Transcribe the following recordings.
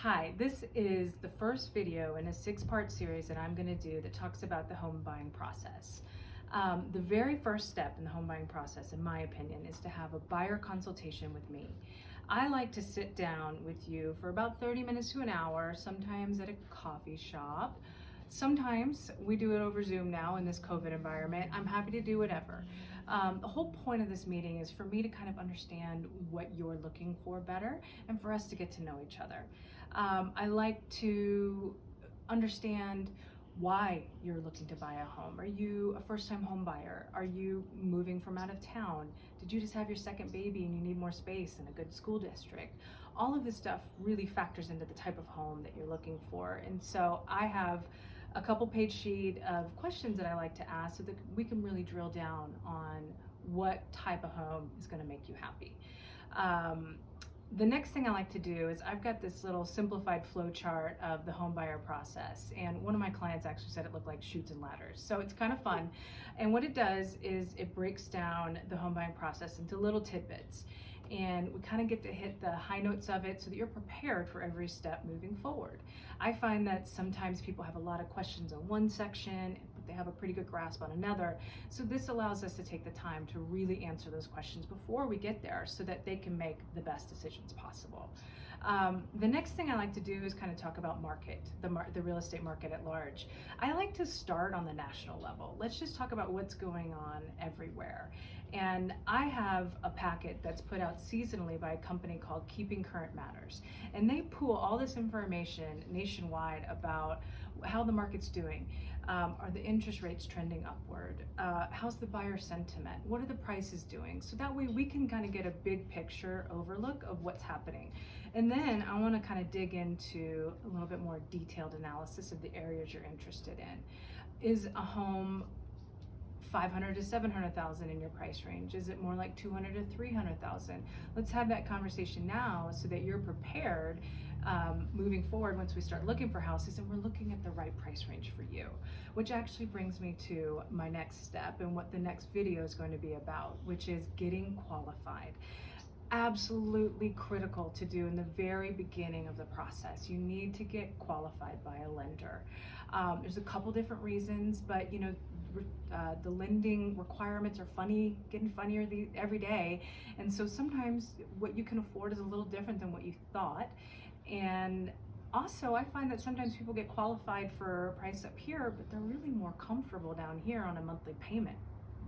Hi, this is the first video in a 6-part series that I'm going to do that talks about the home buying process. The very first step in the home buying process, in my opinion, is to have a buyer consultation with me. I like to sit down with you for about 30 minutes to an hour, sometimes at a coffee shop. Sometimes we do it over Zoom now in this COVID environment. I'm happy to do whatever. The whole point of this meeting is for me to kind of understand what you're looking for better and for us to get to know each other. I like to understand why you're looking to buy a home. Are you a first-time home buyer? Are you moving from out of town? Did you just have your second baby and you need more space and a good school district? All of this stuff really factors into the type of home that you're looking for. And so I have a couple page sheet of questions that I like to ask so that we can really drill down on what type of home is going to make you happy. The next thing I like to do is I've got this little simplified flow chart of the home buyer process, and one of my clients actually said it looked like chutes and ladders, so it's kind of fun. And what it does is it breaks down the home buying process into little tidbits, and we kind of get to hit the high notes of it so that you're prepared for every step moving forward. I find that sometimes people have a lot of questions on one section, but they have a pretty good grasp on another. So this allows us to take the time to really answer those questions before we get there so that they can make the best decisions possible. The next thing I like to do is kind of talk about the real estate market at large. I like to start on the national level. Let's just talk about what's going on everywhere. And I have a packet that's put out seasonally by a company called Keeping Current Matters. And they pool all this information nationwide about how the market's doing. Are the interest rates trending upward? How's the buyer sentiment? What are the prices doing? So that way we can kind of get a big picture overlook of what's happening. And then I want to kind of dig into a little bit more detailed analysis of the areas you're interested in. Is a home 500 to 700,000 in your price range? Is it more like 200 to 300,000? Let's have that conversation now so that you're prepared moving forward once we start looking for houses and we're looking at the right price range for you. Which actually brings me to my next step and what the next video is going to be about, which is getting qualified. Absolutely critical to do in the very beginning of the process. You need to get qualified by a lender. There's a couple different reasons, but the lending requirements are getting funnier every day. And so sometimes what you can afford is a little different than what you thought. And also, I find that sometimes people get qualified for a price up here, but they're really more comfortable down here on a monthly payment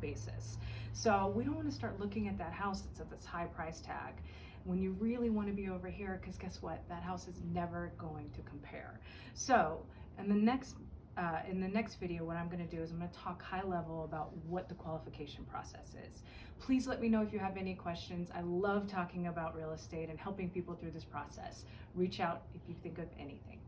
basis. So we don't want to start looking at that house that's at this high price tag when you really want to be over here, because guess what? That house is never going to compare. So in the next video, what I'm going to do is I'm going to talk high level about what the qualification process is. Please let me know if you have any questions. I love talking about real estate and helping people through this process. Reach out if you think of anything.